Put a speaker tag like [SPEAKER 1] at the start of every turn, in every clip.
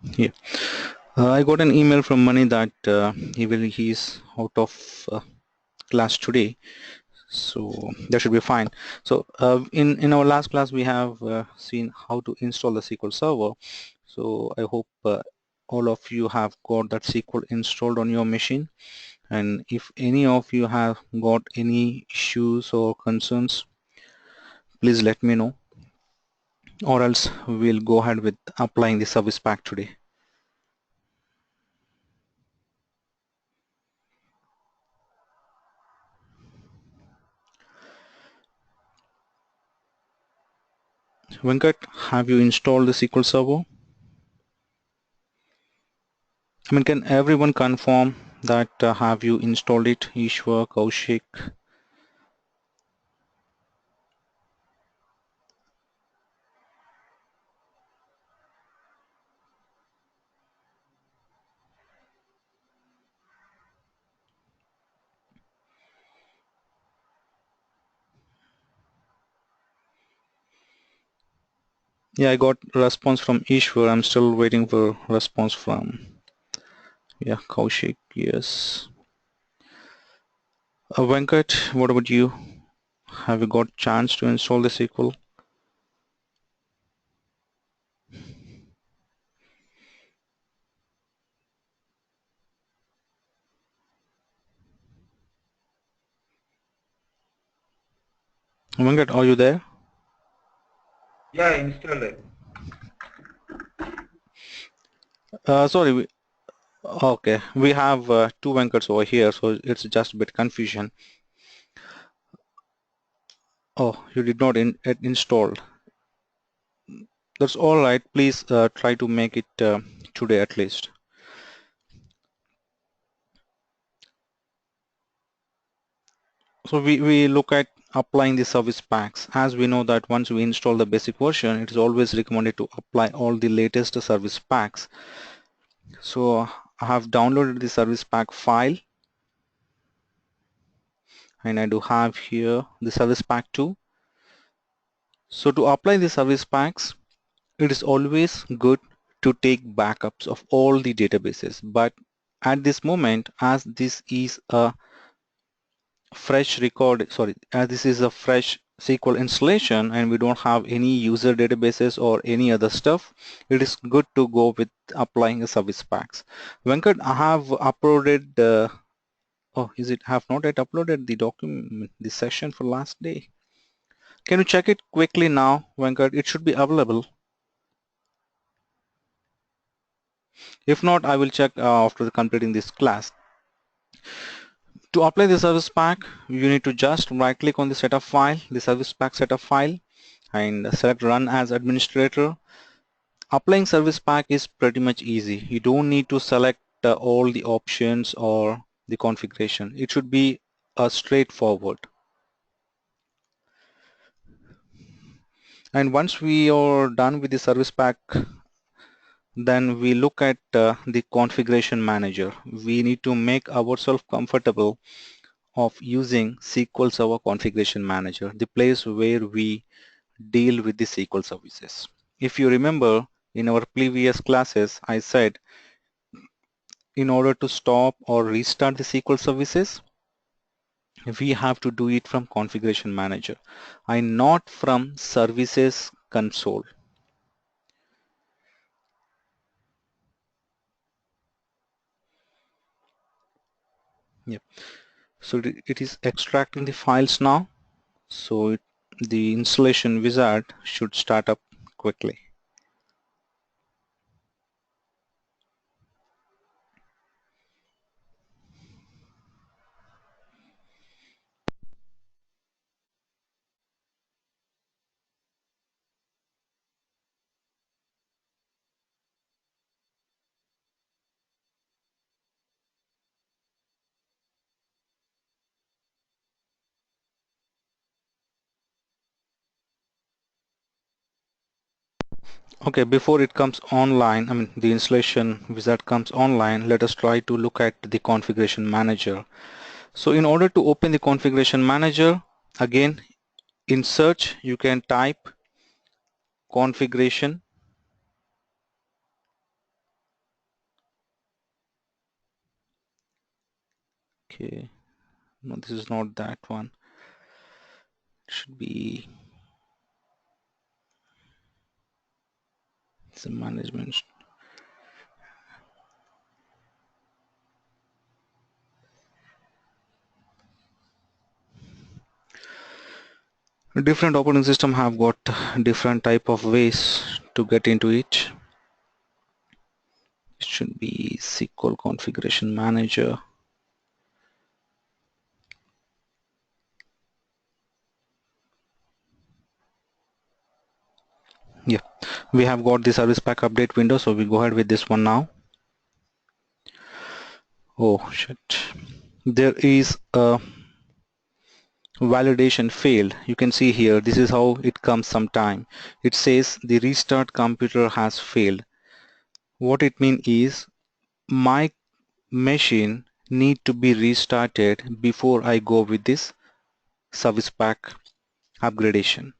[SPEAKER 1] Yeah. I got an email from Mani that he's out of class today, so that should be fine. So in our last class we have seen how to install the SQL Server. So I hope all of you have got that SQL installed on your machine, and if any of you have got any issues or concerns, please let me know, or else we'll go ahead with applying the service pack today. Venkat, have you installed the SQL Server? I mean, can everyone confirm that have you installed it? Ishwar, Kaushik? Yeah, I got response from Ishwar. I'm still waiting for response from, yeah, Kaushik. Yes. Venkat, what about you? Have you got chance to install the SQL? Venkat, are you there?
[SPEAKER 2] Yeah, installed it.
[SPEAKER 1] Sorry. Okay, we have two Venkats over here, so it's just a bit confusion. Oh, you did not install. That's all right. Please try to make it today at least. So we look at applying the service packs. As we know that once we install the basic version, it is always recommended to apply all the latest service packs. So I have downloaded the service pack file, and I do have here the service pack 2. So to apply the service packs, it is always good to take backups of all the databases. But at this moment, as this is a as this is a fresh SQL installation and we don't have any user databases or any other stuff, it is good to go with applying the service packs. Venkat, I have uploaded, oh, is it have not yet uploaded the document, the session for last day? Can you check it quickly now, Venkat? It should be available. If not, I will check after completing this class. To apply the service pack, you need to just right click on the setup file, the service pack setup file, and select run as administrator. Applying service pack is pretty much easy. You don't need to select all the options or the configuration. It should be straightforward. And once we are done with the service pack, then we look at the configuration manager. We need to make ourselves comfortable of using SQL Server Configuration Manager, the place where we deal with the SQL services. If you remember, in our previous classes, I said in order to stop or restart the SQL services, we have to do it from Configuration Manager and not from Services Console. Yep. So it is extracting the files now. So the installation wizard should start up quickly. Okay, before it comes online, I mean the installation wizard comes online, let us try to look at the configuration manager. So in order to open the configuration manager, again in search you can type configuration Okay, no, this is not that one. It should be some management. Different operating system have got different type of ways to get into it. It should be SQL Configuration Manager. Yeah, we have got the service pack update window, so we go ahead with this one now. Oh shit, there is a validation failed. You can see here, this is how it comes sometime. It says the restart computer has failed. What it means is my machine need to be restarted before I go with this service pack upgradation.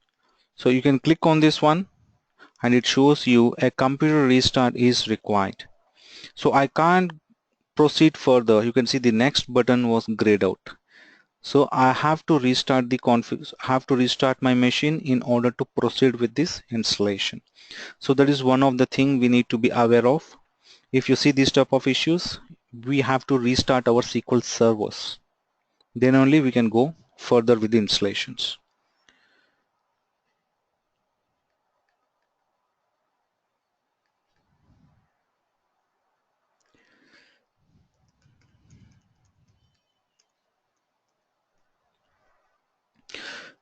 [SPEAKER 1] So you can click on this one and it shows you a computer restart is required. So I can't proceed further. You can see the next button was grayed out. So I have to restart the config, have to restart my machine in order to proceed with this installation. So that is one of the thing we need to be aware of. If you see these type of issues, we have to restart our SQL servers. Then only we can go further with the installations.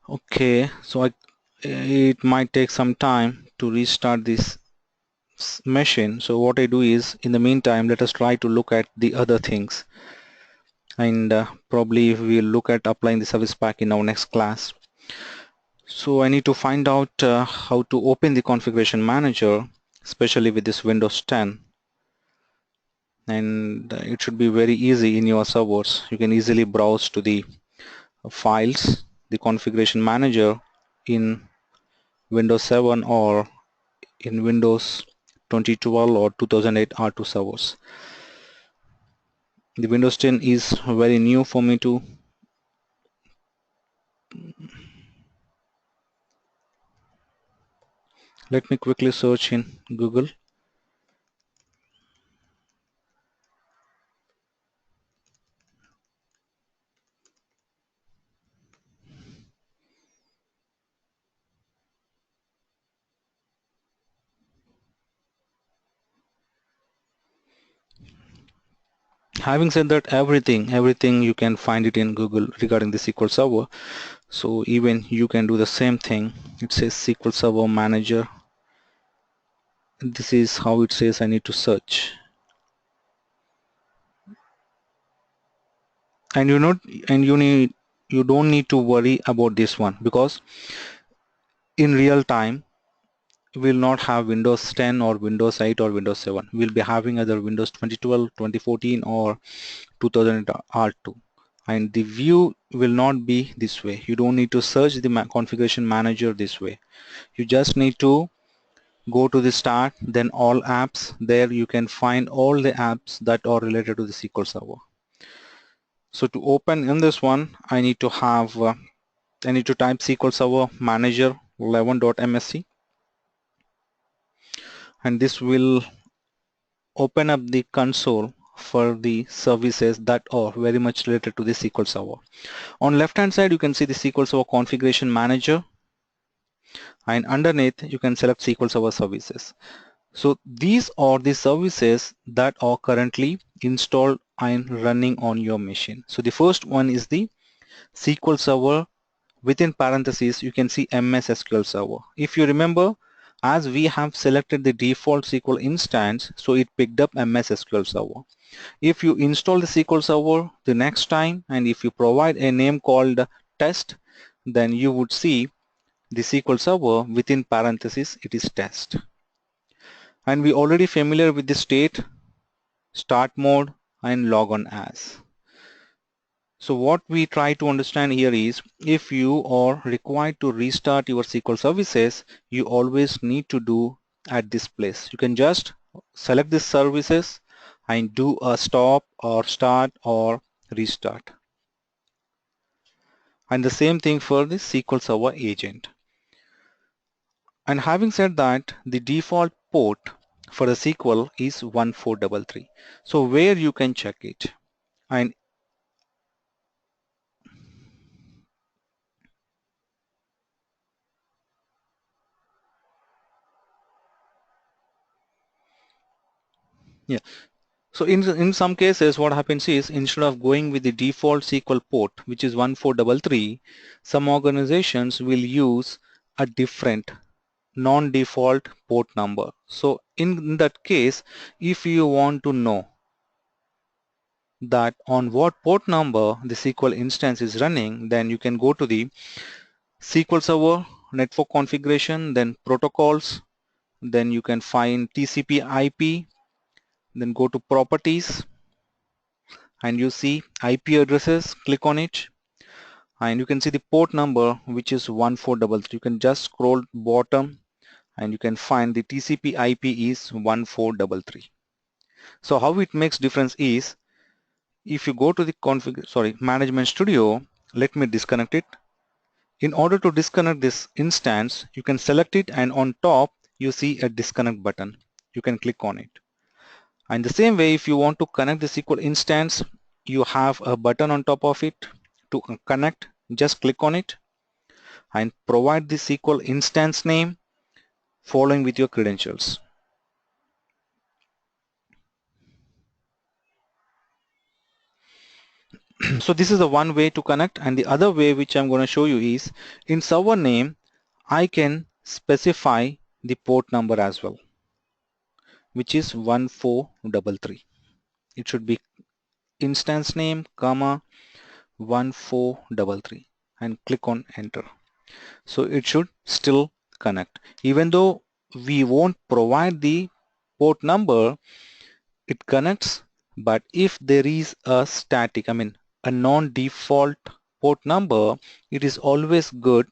[SPEAKER 1] Okay, so it might take some time to restart this machine. So what I do is, in the meantime, let us try to look at the other things, and probably we'll look at applying the service pack in our next class. So I need to find out how to open the configuration manager, especially with this Windows 10, and it should be very easy in your servers. You can easily browse to the files, the configuration manager in Windows 7 or in Windows 2012 or 2008 R2 servers. The Windows 10 is very new for me to let me quickly search in Google. Having said that, everything you can find it in Google regarding the SQL Server. So even you can do the same thing. It says SQL Server Manager. This is how it says I need to search. And you don't need to worry about this one, because in real time we will not have Windows 10 or Windows 8 or Windows 7. We'll be having either Windows 2012, 2014 or 2000 R2, and the view will not be this way. You don't need to search the configuration manager this way. You just need to go to the start, then all apps. There you can find all the apps that are related to the SQL Server. So to open in this one, I need to type SQL Server Manager 11.msc, and this will open up the console for the services that are very much related to the SQL Server. On left hand side you can see the SQL Server Configuration Manager, and underneath you can select SQL Server Services. So these are the services that are currently installed and running on your machine. So the first one is the SQL Server. Within parentheses you can see MS SQL Server. If you remember, as we have selected the default SQL instance, so it picked up MS SQL Server. If you install the SQL Server the next time, and if you provide a name called test, then you would see the SQL Server within parentheses it is test. And we already familiar with the state, start mode and log on as. So what we try to understand here is, if you are required to restart your SQL services, you always need to do at this place. You can just select these services and do a stop or start or restart. And the same thing for the SQL Server agent. And having said that, the default port for the SQL is 1433. So where you can check it. And yeah, so in some cases what happens is, instead of going with the default SQL port, which is 1433, some organizations will use a different non-default port number. So in that case, if you want to know that on what port number the SQL instance is running, then you can go to the SQL Server network configuration, then protocols, then you can find TCP IP, then go to properties, and you see IP addresses, click on it, and you can see the port number, which is 1433. You can just scroll bottom and you can find the TCP IP is 1433. So how it makes difference is, if you go to the management studio, let me disconnect it. In order to disconnect this instance, you can select it, and on top you see a disconnect button. You can click on it. And the same way, if you want to connect the SQL instance, you have a button on top of it to connect. Just click on it and provide the SQL instance name following with your credentials. So this is the one way to connect, and the other way which I'm going to show you is, in server name I can specify the port number as well, which is 1433. It should be instance name comma 1433 and click on enter. So it should still connect. Even though we won't provide the port number, it connects. But if there is a static, a non-default port number, it is always good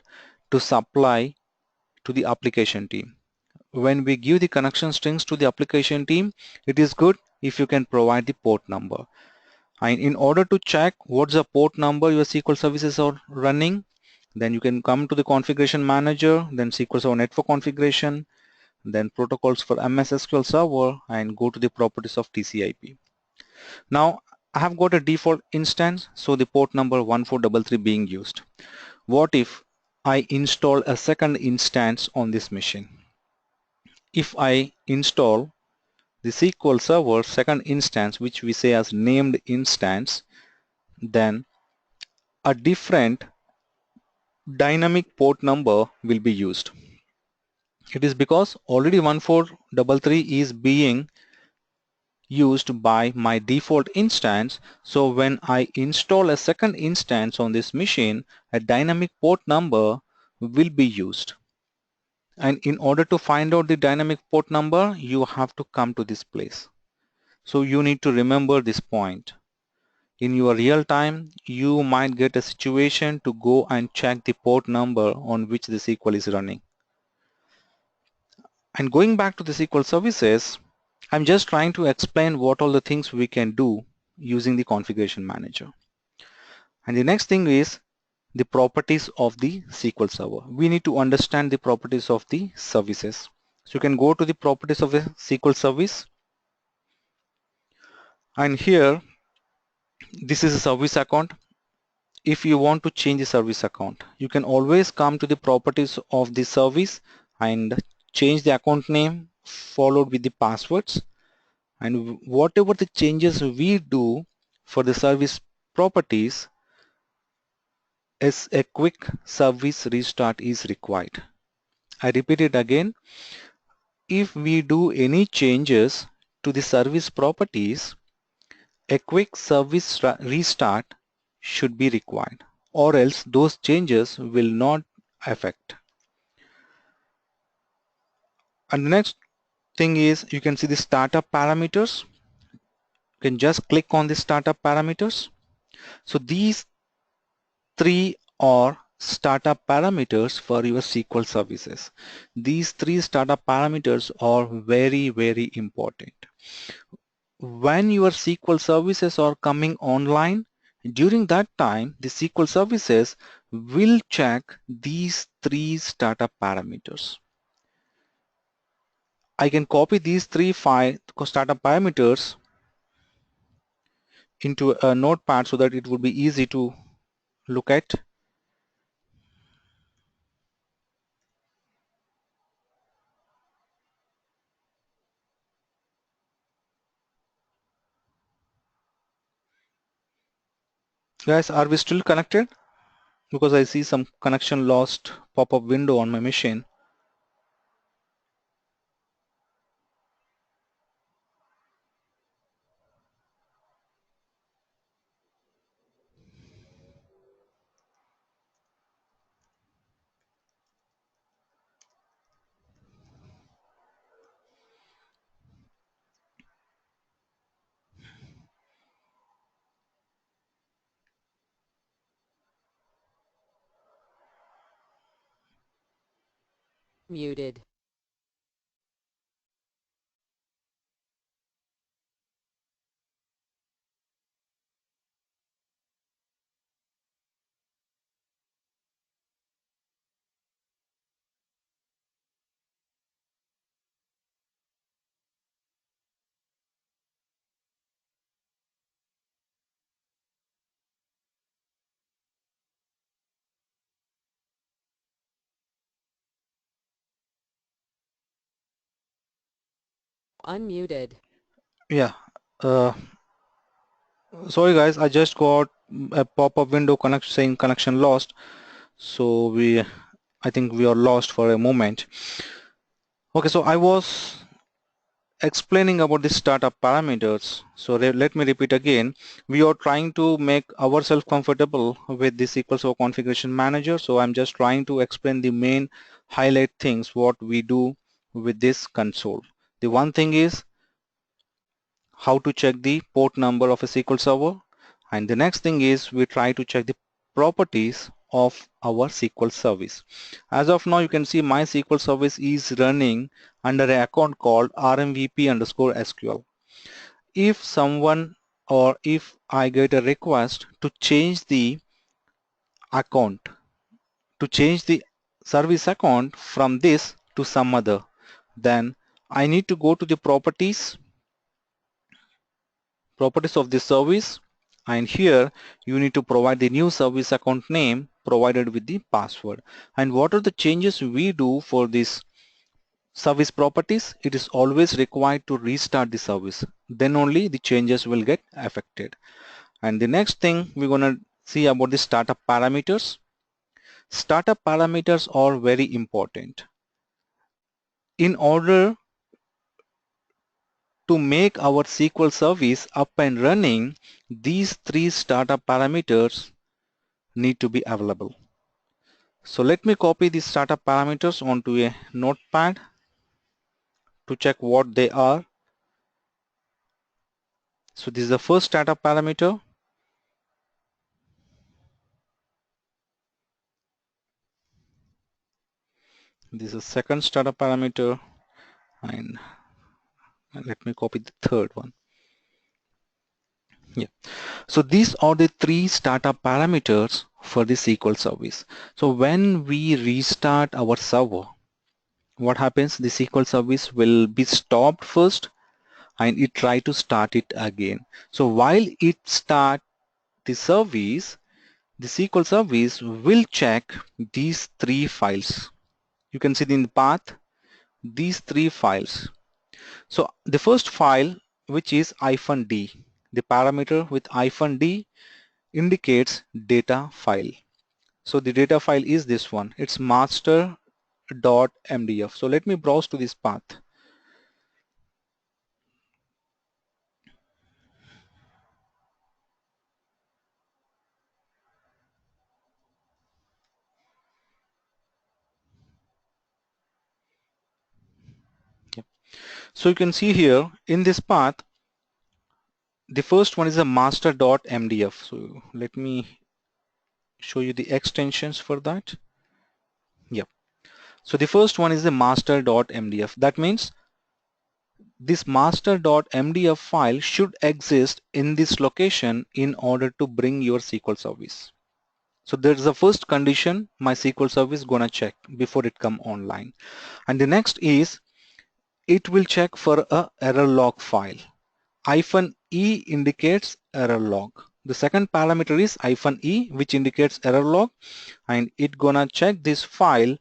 [SPEAKER 1] to supply to the application team. When we give the connection strings to the application team, it is good if you can provide the port number. And in order to check what's the port number your SQL services are running, then you can come to the configuration manager, then SQL Server network configuration, then protocols for MS SQL Server, and go to the properties of TCP/IP. Now I have got a default instance, so the port number 1433 being used. What if I install a second instance on this machine? If I install the SQL Server second instance, which we say as named instance, then a different dynamic port number will be used. It is because already 1433 is being used by my default instance. So when I install a second instance on this machine, a dynamic port number will be used. And in order to find out the dynamic port number, you have to come to this place. So you need to remember this point. In your real time, you might get a situation to go and check the port number on which the SQL is running. And going back to the SQL services, I'm just trying to explain what all the things we can do using the configuration manager. And the next thing is the properties of the SQL Server. We need to understand the properties of the services. So you can go to the properties of the SQL service, and here this is a service account. If you want to change the service account, you can always come to the properties of the service and change the account name followed with the passwords. And whatever the changes we do for the service properties, is a quick service restart is required. I repeat it again. If we do any changes to the service properties, a quick service restart should be required, or else those changes will not affect. And the next thing is, you can see the startup parameters. You can just click on the startup parameters. So these three are startup parameters for your SQL services. These three startup parameters are very, very important. When your SQL services are coming online, During that time, the SQL services will check these three startup parameters. I can copy these three startup parameters into a notepad so that it would be easy to look at. Guys, are we still connected? Because I see some connection lost pop-up window on my machine.
[SPEAKER 3] Muted. Unmuted.
[SPEAKER 1] Yeah. Uh, Sorry guys, I just got a pop-up window saying connection lost. So I think we are lost for a moment. Okay, so I was explaining about the startup parameters. So let me repeat again. We are trying to make ourselves comfortable with the SQL Server Configuration Manager. So I'm just trying to explain the main highlight things what we do with this console. The one thing is how to check the port number of a SQL Server, and the next thing is we try to check the properties of our SQL service. As of now, you can see my SQL service is running under an account called rmvp_sql. If someone or if I get a request to change the account, to change the service account from this to some other, then I need to go to the properties of the service, and here you need to provide the new service account name provided with the password. And what are the changes we do for this service properties? It is always required to restart the service, then only the changes will get affected. And the next thing we're going to see about the startup parameters. Startup parameters are very important. In order to make our SQL service up and running, these three startup parameters need to be available. So let me copy the startup parameters onto a notepad to check what they are. So this is the first startup parameter. This is the second startup parameter, and let me copy the third one. Yeah. So these are the three startup parameters for the SQL service. So when we restart our server, what happens? The SQL service will be stopped first and it try to start it again. So while it start the service, the SQL service will check these three files. You can see in the path these three files. So the first file, which is -d, the parameter with -d indicates data file. So the data file is this one. It's master.mdf. So let me browse to this path. Yep. So you can see here in this path, the first one is a master.mdf. So let me show you the extensions for that. Yep. So the first one is the master.mdf. That means this master.mdf file should exist in this location in order to bring your SQL service. So there's the first condition my SQL service gonna check before it come online. And the next is it will check for a error log file. -e indicates error log. The second parameter is -e, which indicates error log, and it gonna check this file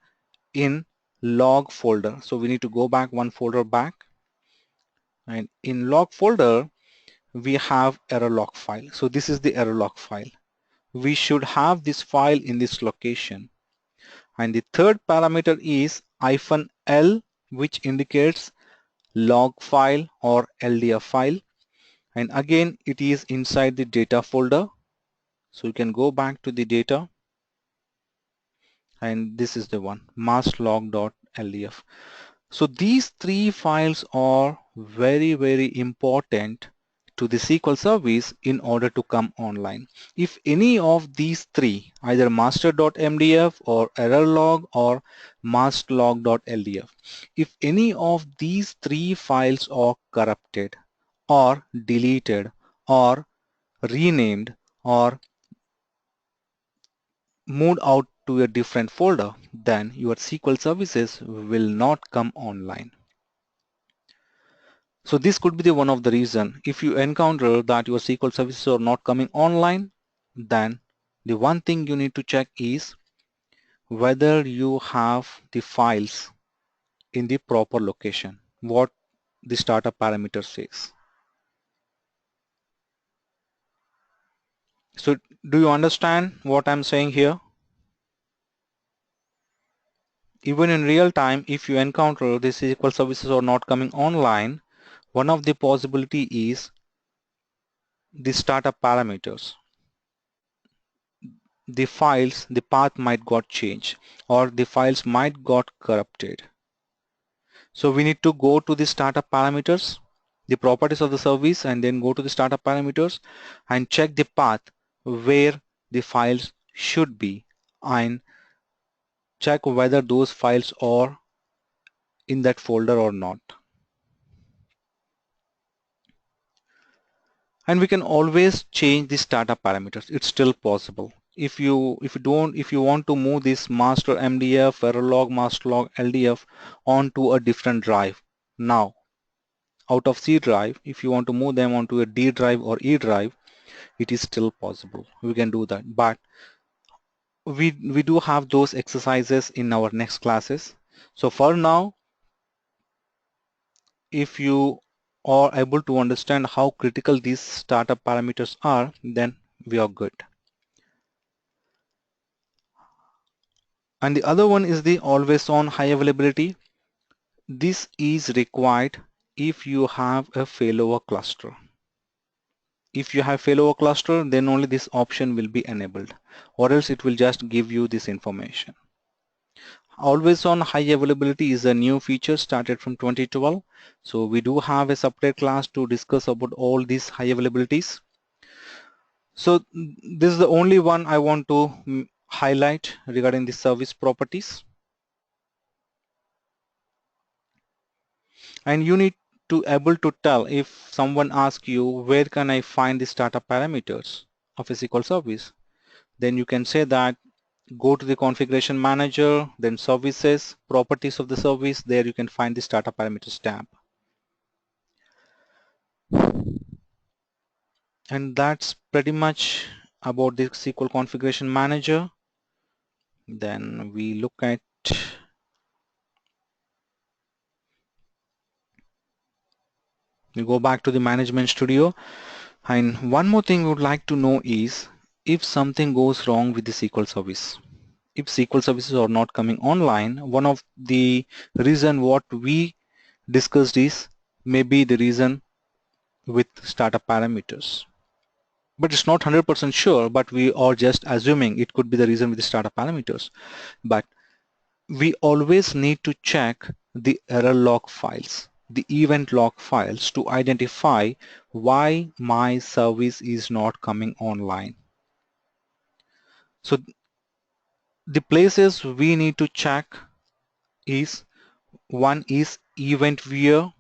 [SPEAKER 1] in log folder. So we need to go back one folder back, and in log folder we have error log file. So this is the error log file. We should have this file in this location. And the third parameter is -l, which indicates log file or LDF file. And again, it is inside the data folder. So you can go back to the data, and this is the one, maslog.ldf. So these three files are very, very important to the SQL service in order to come online. If any of these three, either master.mdf or error log or maslog.ldf, if any of these three files are corrupted or deleted or renamed or moved out to a different folder, then your SQL services will not come online. So this could be the one of the reason. If you encounter that your SQL services are not coming online, then the one thing you need to check is whether you have the files in the proper location, what the startup parameter says. So do you understand what I'm saying here? Even in real time, if you encounter the SQL services are not coming online, one of the possibility is the startup parameters. The files, the path might got changed or the files might got corrupted. So we need to go to the startup parameters, the properties of the service, and then go to the startup parameters and check the path where the files should be and check whether those files are in that folder or not. And we can always change the startup parameters. It's still possible. If you want to move this master MDF, Verilog, masterlog, LDF onto a different drive now out of C drive, if you want to move them onto a D drive or E drive, it is still possible. We can do that, but we do have those exercises in our next classes. So for now, if you are able to understand how critical these startup parameters are, then we are good. And the other one is the always on high availability. This is required if you have a failover cluster. If you have failover cluster, then only this option will be enabled, or else it will just give you this information. Always on high availability is a new feature started from 2012. So we do have a separate class to discuss about all these high availabilities. So this is the only one I want to highlight regarding the service properties. And you need to able to tell if someone asks you where can I find the startup parameters of a SQL service, then you can say that go to the configuration manager, then services, properties of the service. There you can find the startup parameters tab. And that's pretty much about the SQL configuration manager. Then we look at we go back to the management studio, and one more thing we would like to know is if something goes wrong with the SQL service. If SQL services are not coming online, one of the reason what we discussed is maybe the reason with startup parameters. But it's not 100% sure, but we are just assuming it could be the reason with the startup parameters. But we always need to check the error log files, the event log files, to identify why my service is not coming online. So the places we need to check is, one is event viewer,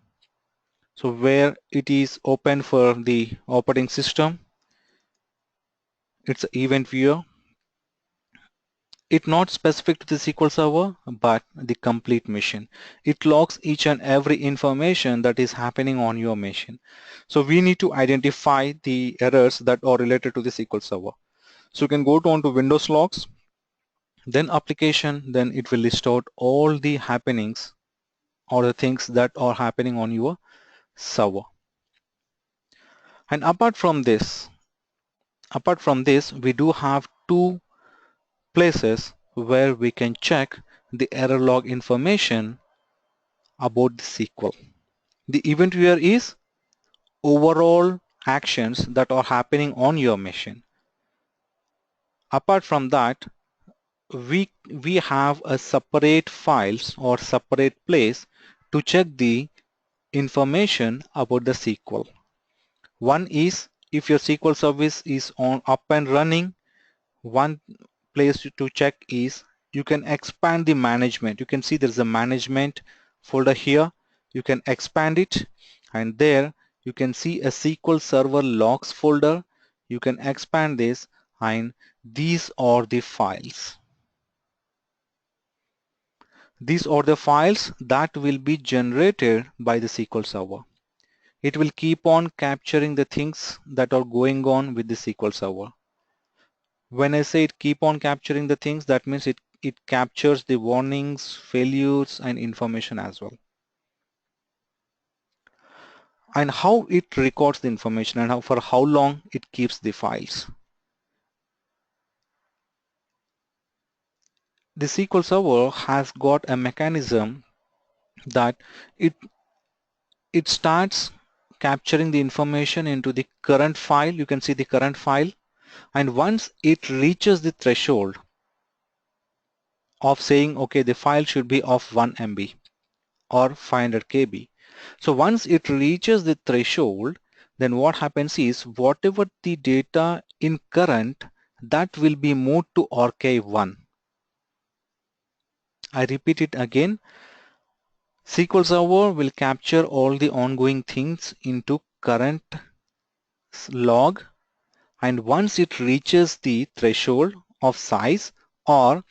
[SPEAKER 1] So where it is open for the operating system, it's event viewer. It's not specific to the SQL Server, but the complete machine. It logs each and every information that is happening on your machine. So we need to identify the errors that are related to the SQL Server. So you can go on to Windows Logs, then Application, then it will list out all the happenings or the things that are happening on your server. And apart from this, we do have two places where we can check the error log information about the SQL. The event viewer is overall actions that are happening on your machine. Apart from that, we have a separate files or separate place to check the information about the SQL. One is if your SQL service is up and running. One place to check is you can expand the management. You can see there's a management folder here. You can expand it, and there you can see a SQL Server logs folder. You can expand this, and these are the files. These are the files that will be generated by the SQL Server. It will keep on capturing the things that are going on with the SQL Server. When I say it keep on capturing the things, that means it captures the warnings, failures, and information as well. And how it records the information and for how long it keeps the files. The SQL Server has got a mechanism that it starts capturing the information into the current file. You can see the current file, and once it reaches the threshold of saying, okay, the file should be of 1 MB or 500 KB. So once it reaches the threshold, then what happens is whatever the data in current, that will be moved to archive 1. I repeat it again. SQL Server will capture all the ongoing things into current log, and once it reaches the threshold of size, or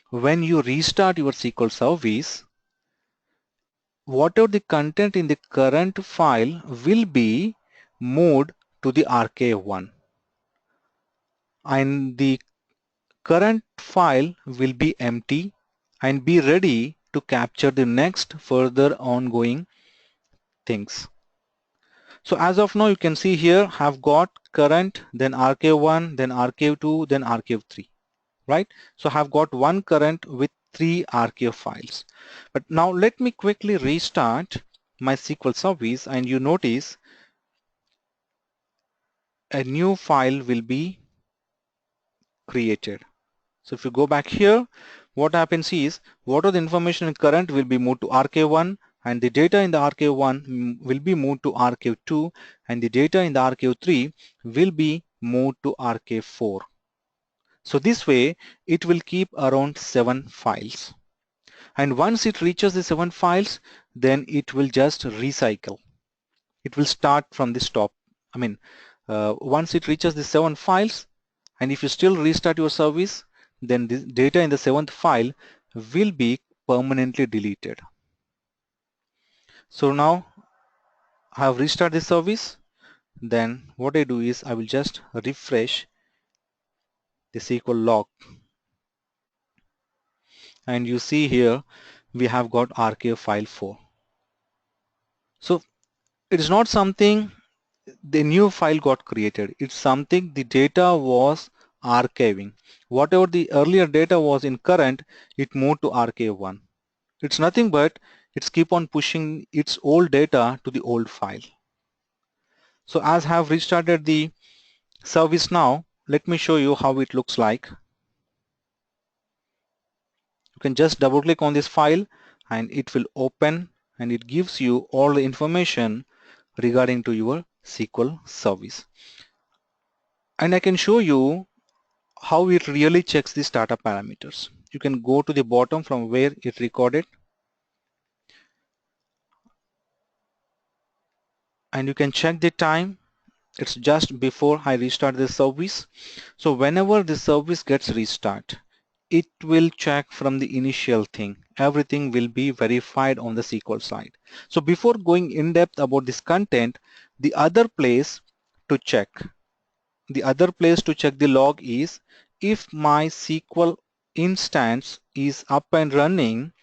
[SPEAKER 1] when you restart your SQL service, whatever the content in the current file will be moved to the archive 1, and the current file will be empty and be ready to capture the next further ongoing things. So as of now, you can see here have got current, then archive 1, then archive 2, then archive 3, right? So have got one current with 3 archive files. But now let me quickly restart my SQL service, and you notice a new file will be created. So if you go back here, what happens is what are the information in current will be moved to archive 1, and the data in the archive 1 will be moved to archive 2, and the data in the archive 3 will be moved to archive 4. So this way it will keep around 7 files, and once it reaches the 7 files, then it will just recycle. It will start from the top. Once it reaches the 7 files, and if you still restart your service, then the data in the 7th file will be permanently deleted. So now I have restarted the service. Then what I do is I will just refresh the SQL log, and you see here we have got archive file 4. So it is not something the new file got created. It's something the data was archiving. Whatever the earlier data was in current, it moved to archive 1. It's nothing but it's keep on pushing its old data to the old file. So as I have restarted the service now, let me show you how it looks like. You can just double click on this file and it will open, and it gives you all the information regarding to your SQL service. And I can show you how it really checks the startup parameters. You can go to the bottom from where it recorded. and you can check the time. It's just before I restart the service. So whenever the service gets restart, it will check from the initial thing. Everything will be verified on the SQL side. So before going in depth about this content, the other place to check, the log is if my SQL instance is up and running,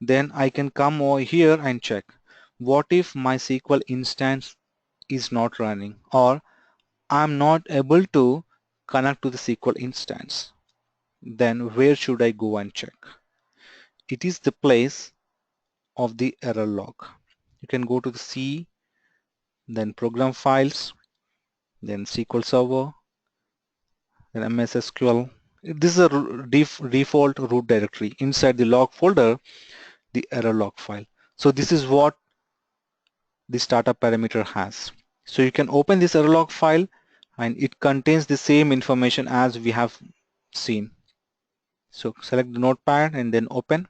[SPEAKER 1] then I can come over here and check. What if my SQL instance is not running, or I'm not able to connect to the SQL instance? Then where should I go and check? It is the place of the error log. You can go to the C, then program files, then SQL Server, then MS SQL. This is a default root directory. Inside the log folder, the error log file. So this is what the startup parameter has. So you can open this error log file, and it contains the same information as we have seen. So select the notepad and then open.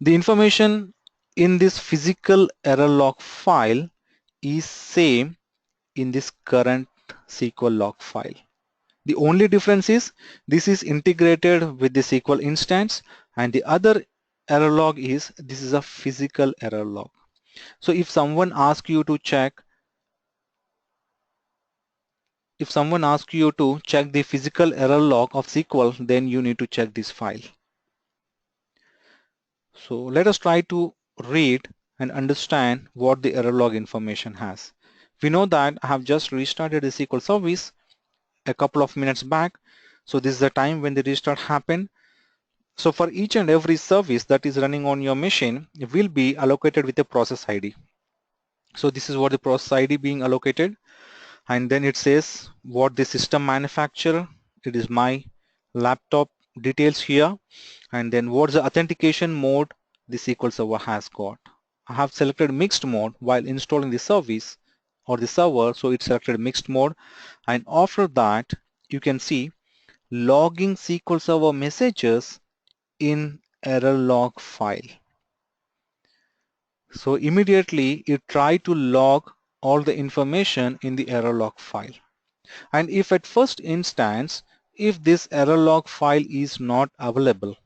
[SPEAKER 1] The information in this physical error log file is same in this current SQL log file. The only difference is this is integrated with the SQL instance, and the other error log is this is a physical error log. So if someone asks you to check the physical error log of SQL, then you need to check this file. So let us try to read and understand what the error log information has. We know that I have just restarted the SQL service a couple of minutes back. So this is the time when the restart happened. So for each and every service that is running on your machine, it will be allocated with a process ID. So this is what the process ID being allocated, and then it says what the system manufacturer, it is my laptop details here, and then what's the authentication mode the SQL Server has got. I have selected mixed mode while installing the service or the server, so it selected mixed mode, and after that you can see logging SQL Server messages in error log file. So immediately it try to log all the information in the error log file. And if at first instance, if this error log file is not available,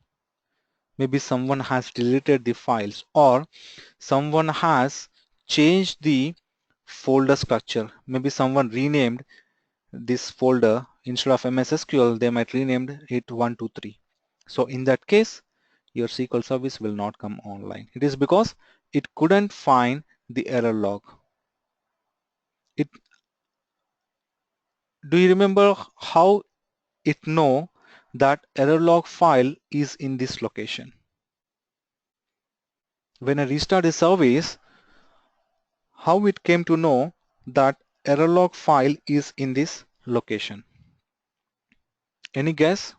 [SPEAKER 1] maybe someone has deleted the files, or someone has changed the folder structure. Maybe someone renamed this folder, instead of MS SQL, they might renamed it 123. So in that case, your SQL service will not come online. It is because it couldn't find the error log. Do you remember how it know that error log file is in this location? When I restart the service, how it came to know that error log file is in this location? Any guess?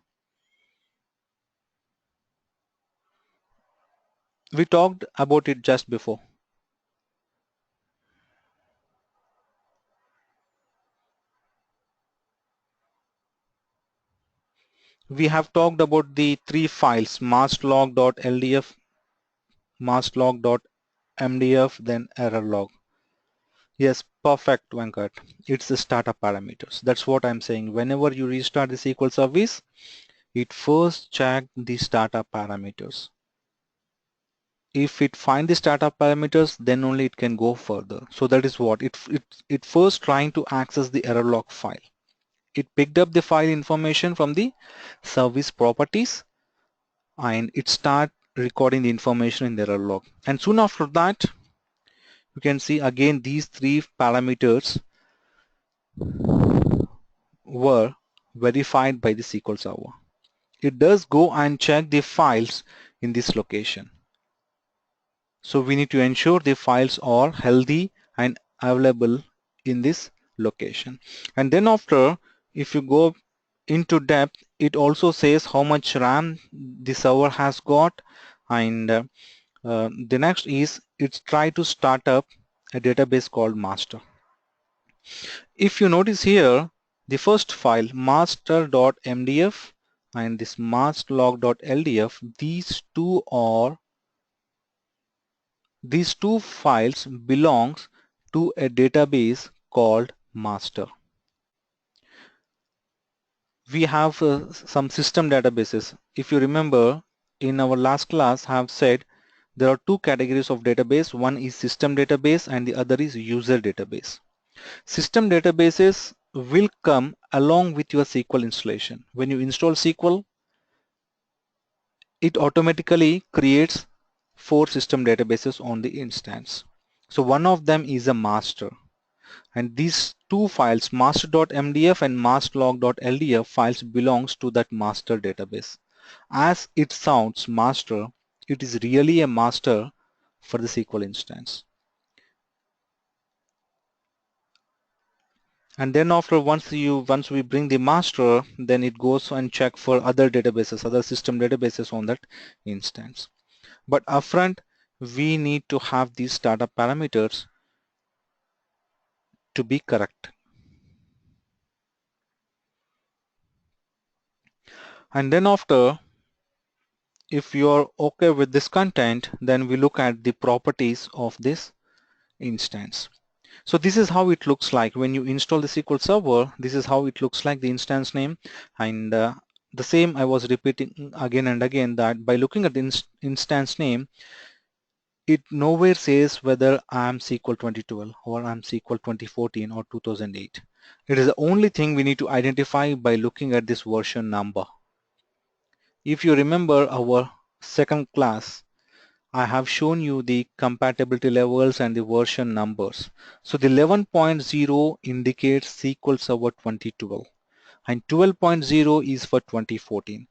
[SPEAKER 1] We talked about it just before. We have talked about the three files, masterlog.ldf, masterlog.mdf, then error log. Yes, perfect, Venkat. It's the startup parameters. That's what I'm saying. Whenever you restart the SQL service, it first check the startup parameters. If it find the startup parameters, then only it can go further. So that is what it first trying to access the error log file. It picked up the file information from the service properties, and it start recording the information in the error log. And soon after that, you can see again these three parameters were verified by the SQL Server. It does go and check the files in this location. So we need to ensure the files are healthy and available in this location. And then after, if you go into depth, it also says how much RAM the server has got, and the next is it's try to start up a database called master. If you notice here, the first file master.mdf and this masterlog.ldf, these two files belongs to a database called master. We have some system databases. If you remember, in our last class I have said there are two categories of database. One is system database and the other is user database. System databases will come along with your SQL installation. When you install SQL, it automatically creates 4 system databases on the instance. So one of them is a master. And these two files, master.mdf and masterlog.ldf files belongs to that master database. As it sounds master, it is really a master for the SQL instance. And then after once we bring the master, then it goes and check for other databases, other system databases on that instance. But upfront, we need to have these startup parameters to be correct. And then after, if you're okay with this content, then we look at the properties of this instance. So this is how it looks like when you install the SQL Server. This is how it looks like, the instance name. And the same I was repeating again and again, that by looking at the instance name, it nowhere says whether I'm SQL 2012 or I'm SQL 2014 or 2008. It is the only thing we need to identify by looking at this version number. If you remember our second class, I have shown you the compatibility levels and the version numbers. So the 11.0 indicates SQL Server 2012 and 12.0 is for 2014.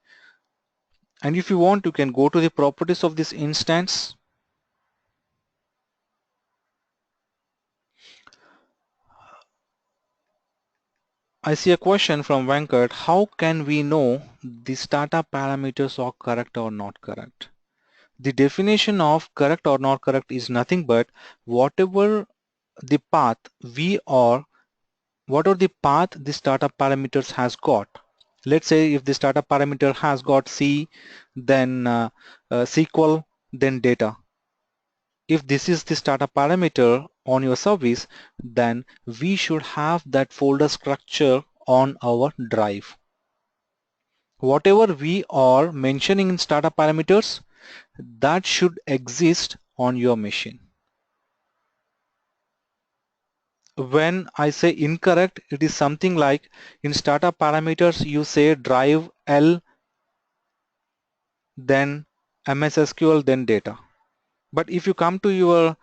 [SPEAKER 1] And if you want, you can go to the properties of this instance. I see a question from Venkat. How can we know the startup parameters are correct or not correct? The definition of correct or not correct is nothing but whatever the path what are the path the startup parameters has got. Let's say if the startup parameter has got C, then SQL, then data. If this is the startup parameter on your service, then we should have that folder structure on our drive. Whatever we are mentioning in startup parameters, that should exist on your machine. When I say incorrect, it is something like in startup parameters you say drive L, then MS SQL, then data. But if you come to your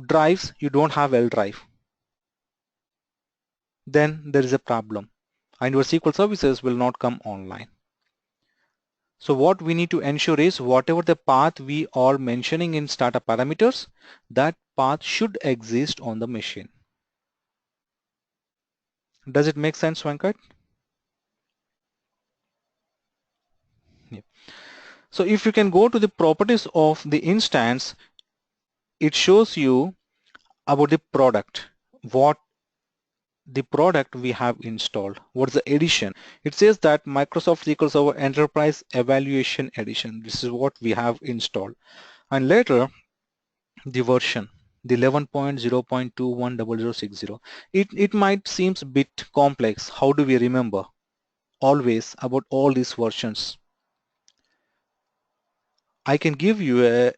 [SPEAKER 1] drives, you don't have L drive. Then there is a problem and your SQL services will not come online. So what we need to ensure is whatever the path we are mentioning in startup parameters, that path should exist on the machine. Does it make sense, Venkat? Yeah. So if you can go to the properties of the instance, it shows you about the product, what the product we have installed, what's the edition. It says that Microsoft SQL Server Enterprise Evaluation Edition. This is what we have installed. And later, the version, the 11.0.210060. It might seems a bit complex. How do we remember always about all these versions? I can give you a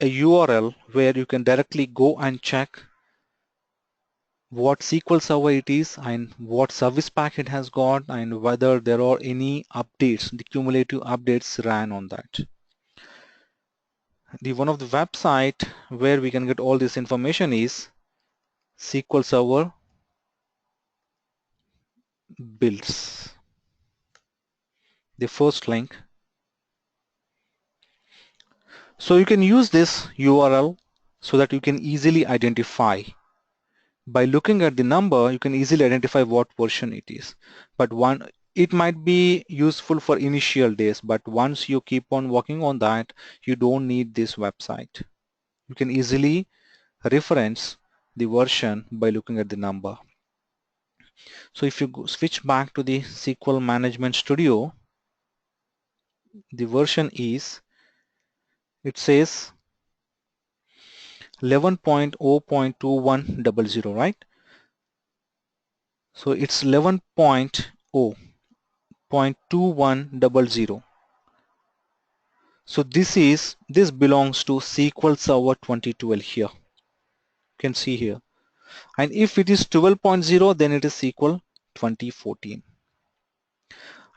[SPEAKER 1] URL where you can directly go and check what SQL Server it is and what service pack it has got and whether there are any updates, the cumulative updates ran on that. The one of the website where we can get all this information is SQL Server builds. The first link. So you can use this URL so that you can easily identify. By looking at the number, you can easily identify what version it is. But it might be useful for initial days, but once you keep on working on that, you don't need this website. You can easily reference the version by looking at the number. So if you switch back to the SQL Management Studio, the version is, it says 11.0.2100, right? So it's 11.0.2100. So this belongs to SQL Server 2012 here. You can see here. And if it is 12.0, then it is SQL 2014.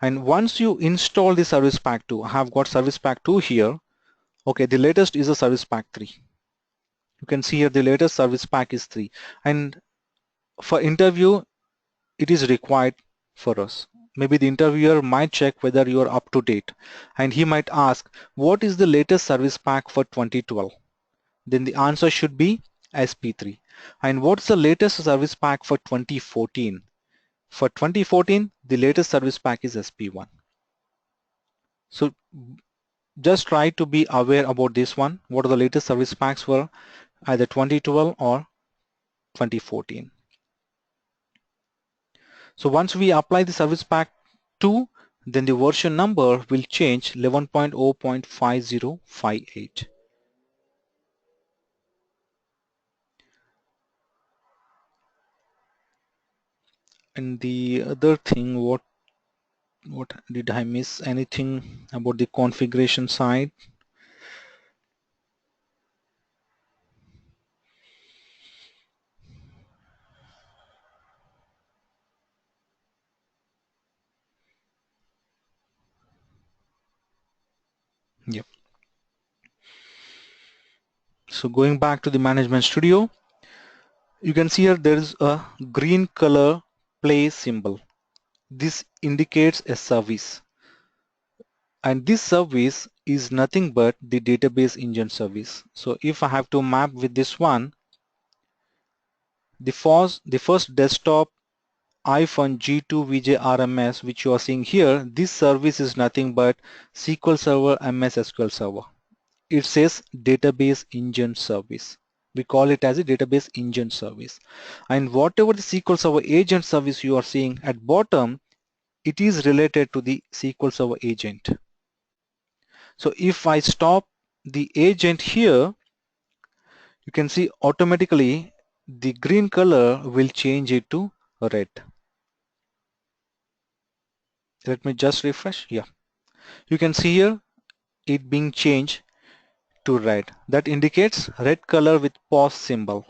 [SPEAKER 1] And once you install the Service Pack 2, I have got Service Pack 2 here. Okay, the latest is a Service Pack 3. You can see here the latest Service Pack is 3. And for interview, it is required for us. Maybe the interviewer might check whether you are up to date. And he might ask, what is the latest Service Pack for 2012? Then the answer should be SP3. And what's the latest Service Pack for 2014? For 2014, the latest Service Pack is SP1. So just try to be aware about this one. What are the latest Service Packs for either 2012 or 2014? So once we apply the Service Pack 2, then the version number will change 11.0.5058. And the other thing, what did I miss anything about the configuration side? Yep. So going back to the Management Studio, you can see here there is a green color play symbol. This indicates a service. And this service is nothing but the database engine service. So if I have to map with this one, the first desktop iPhone G2 VJ RMS which you are seeing here, this service is nothing but SQL Server MS SQL Server. It says database engine service. We call it as a database engine service. And whatever the SQL Server agent service you are seeing at bottom, it is related to the SQL Server agent. So if I stop the agent here, you can see automatically the green color will change it to red. Let me just refresh. Yeah, you can see here it being changed to red. That indicates red color with pause symbol.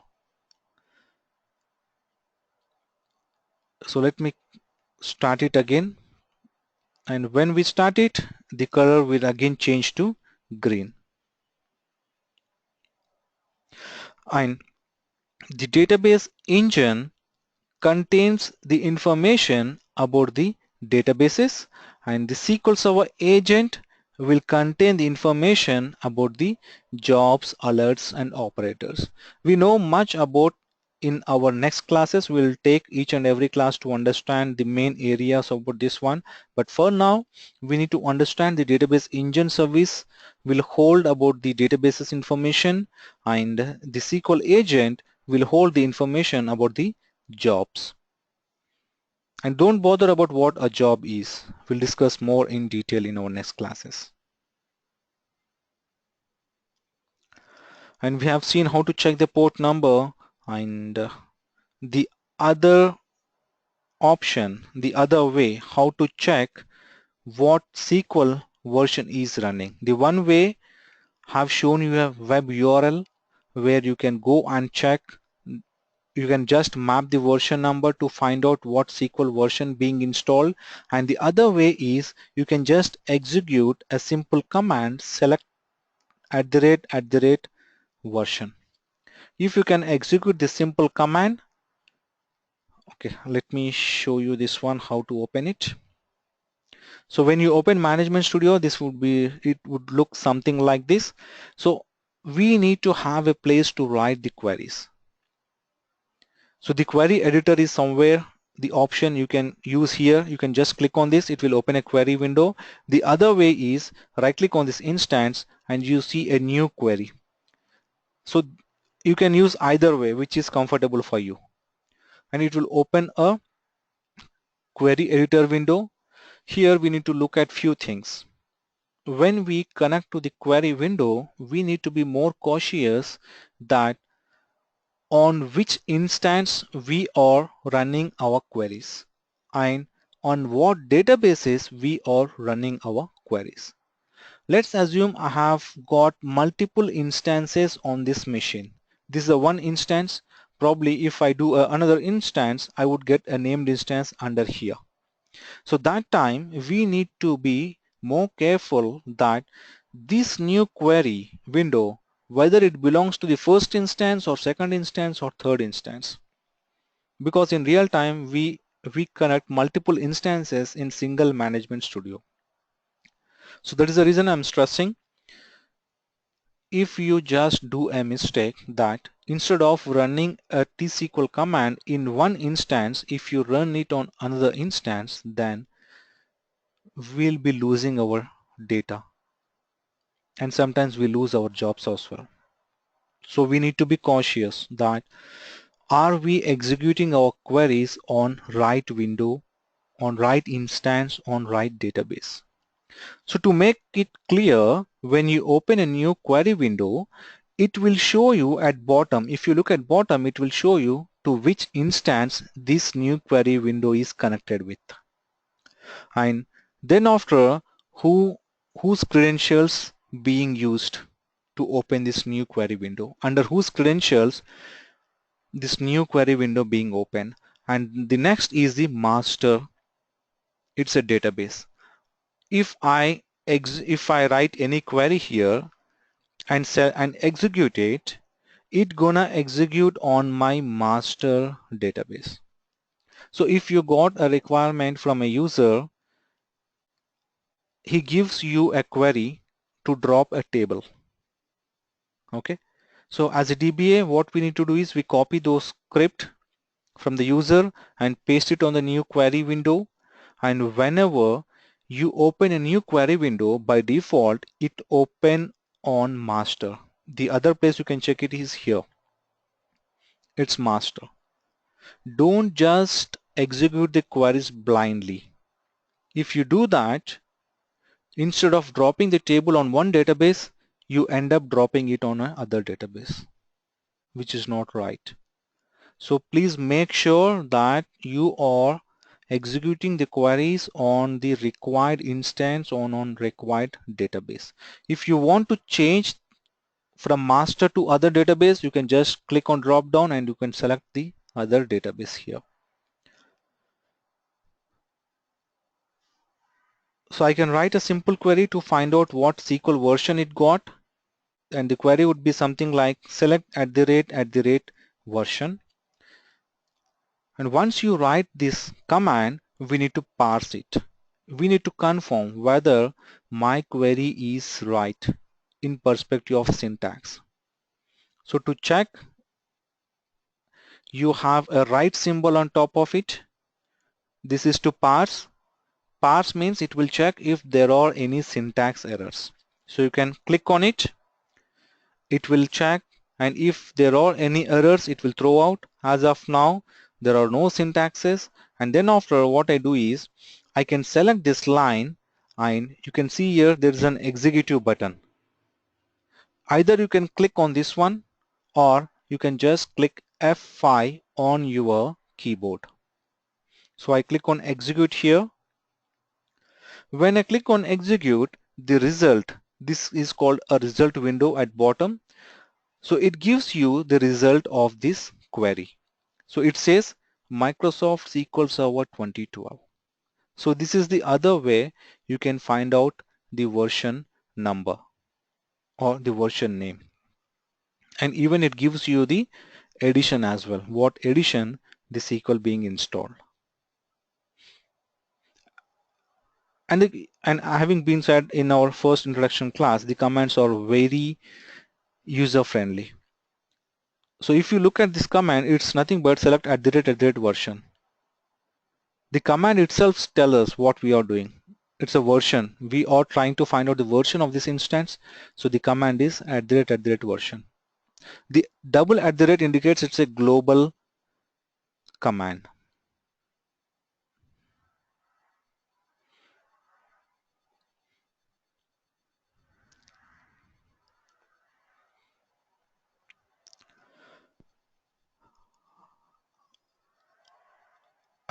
[SPEAKER 1] So let me start it again. And when we start it, the color will again change to green. And the database engine contains the information about the databases, and the SQL Server agent will contain the information about the jobs, alerts, and operators. We know much about in our next classes. We'll take each and every class to understand the main areas about this one, but for now we need to understand the database engine service will hold about the databases information, and the SQL agent will hold the information about the jobs. And don't bother about what a job is. We'll discuss more in detail in our next classes. And we have seen how to check the port number, and the other option, the other way how to check what SQL version is running. The one way have shown you a web URL where you can go and check. You can just map the version number to find out what SQL version being installed, and the other way is you can just execute a simple command, select @ version. If you can execute this simple command, okay, let me show you this one how to open it. So when you open Management Studio, it would look something like this. So we need to have a place to write the queries. So the query editor is somewhere, the option you can use here. You can just click on this, it will open a query window. The other way is right click on this instance and you see a new query. So you can use either way, which is comfortable for you. And it will open a query editor window. Here we need to look at few things. when we connect to the query window, we need to be more cautious that on which instance we are running our queries and on what databases we are running our queries. Let's assume I have got multiple instances on this machine. This is a one instance. Probably if I do another instance, I would get a named instance under here. So that time we need to be more careful that this new query window, whether it belongs to the first instance or second instance or third instance. Because in real time we connect multiple instances in single management studio. So that is the reason I'm stressing, if you just do a mistake that instead of running a tsql command in one instance, if you run it on another instance, then we'll be losing our data and sometimes we lose our jobs as well. So we need to be cautious that are we executing our queries on right window, on right instance, on right database. So to make it clear, when you open a new query window, it will show you at bottom. If you look at bottom, it will show you to which instance this new query window is connected with. And then after, whose credentials being used to open this new query window, under whose credentials this new query window being open. And the next is the master. It's a database. If I write any query here and execute it, it gonna execute on my master database. So if you got a requirement from a user, he gives you a query to drop a table. Okay. So as a DBA, what we need to do is we copy those script from the user and paste it on the new query window. And whenever you open a new query window, by default, it open on master. The other place you can check it is here. It's master. Don't just execute the queries blindly. If you do that, instead of dropping the table on one database, you end up dropping it on another database, which is not right. So please make sure that you are executing the queries on the required instance on required database. If you want to change from master to other database, you can just click on drop down and you can select the other database here. So I can write a simple query to find out what SQL version it got, and the query would be something like select @ version. And once you write this command, we need to parse it. We need to confirm whether my query is right in perspective of syntax. So to check, you have a right symbol on top of it. This is to parse. Parse means it will check if there are any syntax errors. So you can click on it. It will check, and if there are any errors, it will throw out. As of now, there are no syntaxes. And then after, what I do is I can select this line, and you can see here there is an executive button. Either you can click on this one or you can just click F5 on your keyboard. So I click on execute here. When I click on execute, the result, this is called a result window at bottom. So it gives you the result of this query. So it says Microsoft SQL Server 2012. So this is the other way you can find out the version number or the version name. And even it gives you the edition as well, what edition the SQL being installed. And having been said in our first introduction class, the commands are very user friendly. So if you look at this command, it's nothing but select @ version. The command itself tells us what we are doing. It's a version. We are trying to find out the version of this instance. So the command is @ version. The double @ indicates it's a global command.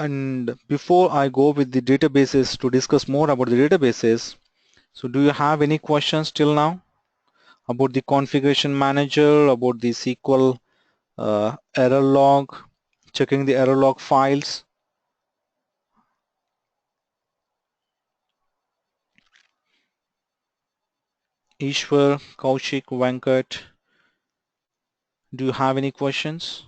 [SPEAKER 1] And before I go with the databases to discuss more about the databases, so do you have any questions till now about the configuration manager, about the SQL error log, checking the error log files? Ishwar, Kaushik, Venkat, do you have any questions?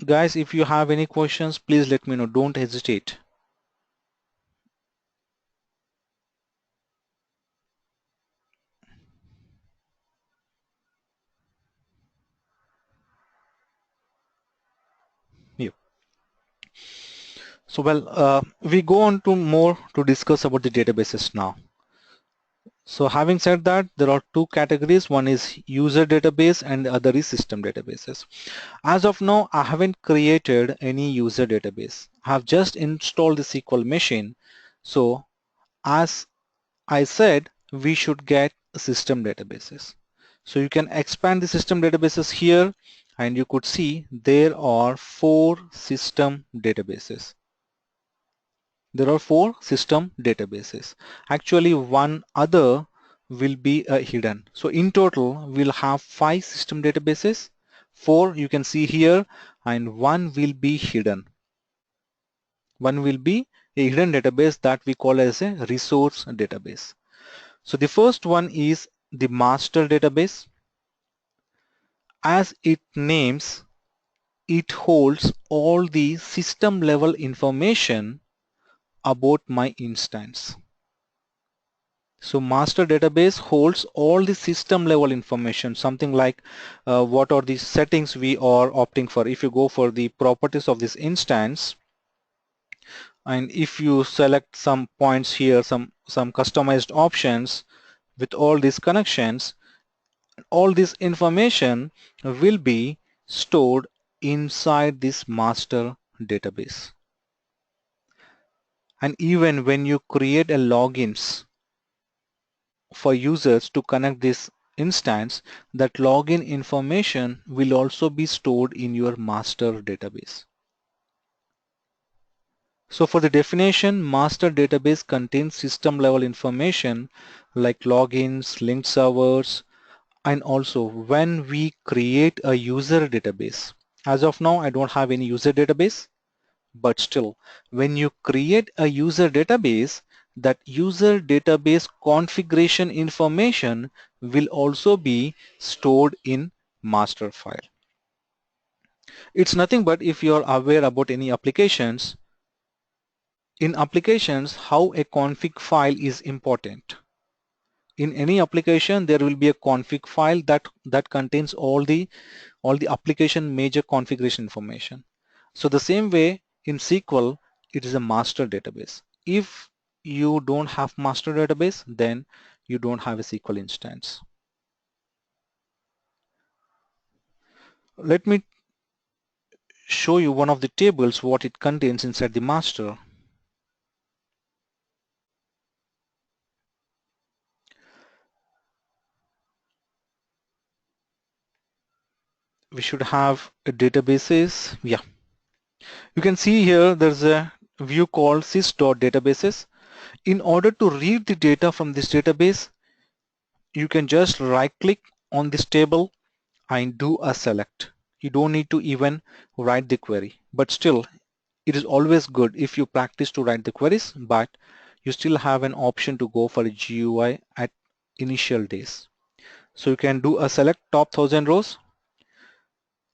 [SPEAKER 1] Guys, if you have any questions, please let me know. Don't hesitate. Yeah. So we go on to more to discuss about the databases now. So having said that, there are two categories. One is user database and the other is system databases. As of now, I haven't created any user database. I have just installed the SQL machine. So as I said, we should get system databases. So you can expand the system databases here, and you could see there are 4 system databases. There are 4 system databases. Actually, one other will be hidden. So in total, we'll have 5 system databases. 4 you can see here, and one will be hidden. One will be a hidden database that we call as a resource database. So the first one is the master database. As it names, it holds all the system level information about my instance. So master database holds all the system level information, something like what are the settings we are opting for. If you go for the properties of this instance, and if you select some points here, some customized options with all these connections, all this information will be stored inside this master database. And even when you create a logins for users to connect this instance, that login information will also be stored in your master database. So for the definition, master database contains system level information like logins, linked servers, and also when we create a user database. As of now, I don't have any user database, but still, when you create a user database, that user database configuration information will also be stored in master file. It's nothing but if you're aware about any applications, in applications, how a config file is important. In any application, there will be a config file that contains all the application major configuration information. So the same way in SQL, it is a master database. If you don't have master database, then you don't have a SQL instance. Let me show you one of the tables, what it contains inside the master. We should have a databases. Yeah, you can see here there's a view called sys.databases. In order to read the data from this database, you can just right click on this table and do a select. You don't need to even write the query, but still it is always good if you practice to write the queries, but you still have an option to go for a GUI at initial days. So you can do a select top 1000 rows,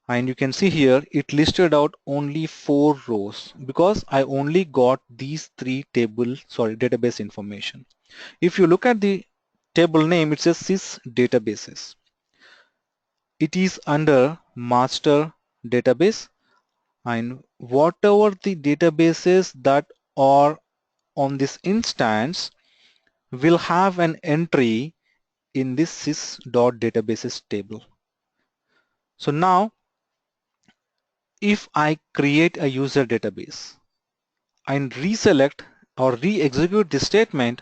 [SPEAKER 1] and you can see here it listed out only 4 rows because I only got these 3 database information. If you look at the table name, it says sys databases. It is under master database, and whatever the databases that are on this instance will have an entry in this sys.databases table. So now if I create a user database and reselect or re-execute this statement,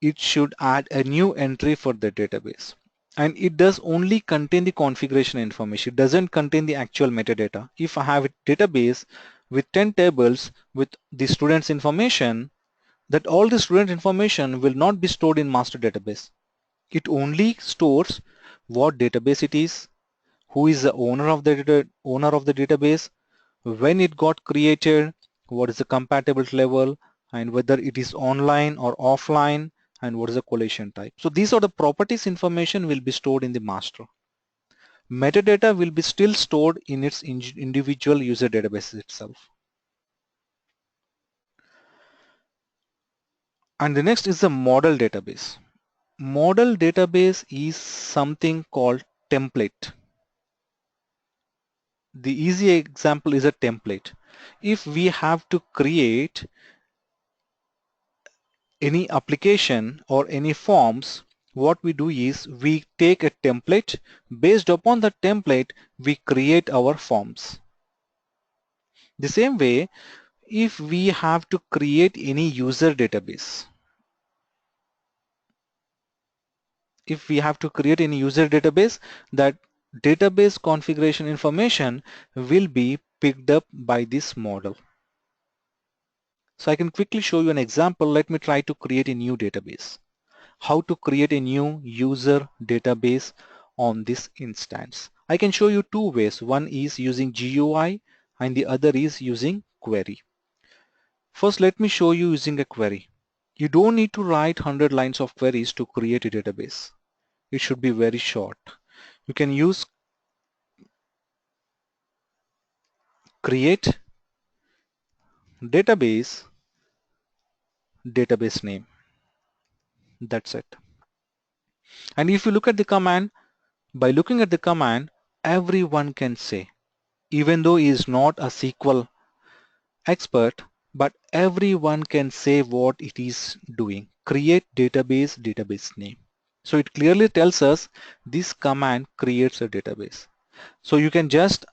[SPEAKER 1] it should add a new entry for the database. and it does only contain the configuration information. It doesn't contain the actual metadata. If I have a database with 10 tables with the students information, that all the student information will not be stored in master database. It only stores what database it is, who is the owner of the database, when it got created, what is the compatibility level, and whether it is online or offline, and what is the collation type. So these are the properties information will be stored in the master. Metadata will be still stored in its individual user database itself. And the next is the model database. Model database is something called template. The easy example is a template. If we have to create any application or any forms, what we do is we take a template. Based upon the template, we create our forms. The same way, if we have to create any user database, that database configuration information will be picked up by this model. So I can quickly show you an example. Let me try to create a new database. How to create a new user database on this instance. I can show you two ways. One is using GUI and the other is using query. First, let me show you using a query. You don't need to write 100 lines of queries to create a database. It should be very short. You can use create database name. That's it. And if you look at the command, by looking at the command, everyone can say, even though he is not a SQL expert, but everyone can say what it is doing. Create database name. So it clearly tells us this command creates a database. So you can just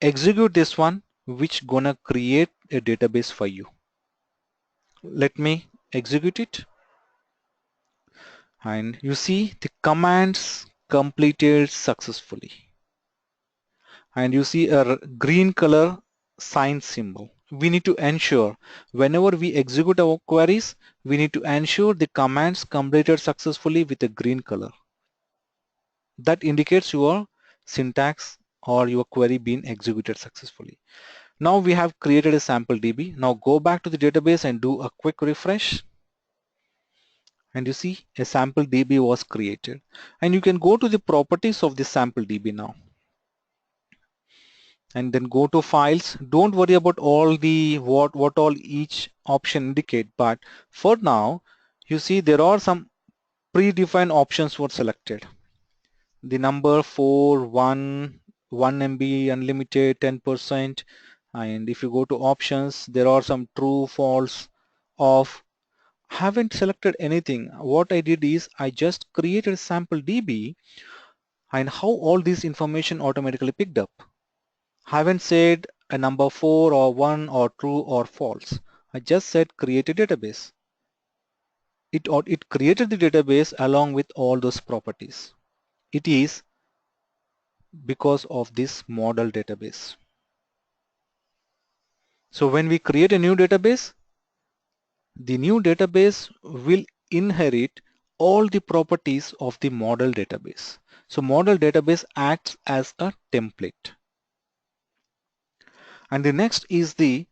[SPEAKER 1] execute this one, which gonna create a database for you. Let me execute it. And you see the commands completed successfully. And you see a green color sign symbol. We need to ensure whenever we execute our queries, we need to ensure the commands completed successfully with a green color. That indicates your syntax or your query being executed successfully. Now we have created a sample DB. Now go back to the database and do a quick refresh. And you see a sample DB was created. And you can go to the properties of the sample DB now. And then go to files. Don't worry about all the what all each option indicate, but for now you see there are some predefined options were selected. The number 4, 1 MB unlimited 10%, and if you go to options there are some true, false, off. Haven't selected anything. What I did is I just created a sample DB and how all this information automatically picked up. Haven't said a number 4 or 1 or true or false. I just said create a database. It created the database along with all those properties. It is because of this model database. So when we create a new database, the new database will inherit all the properties of the model database. So model database acts as a template. And the next is the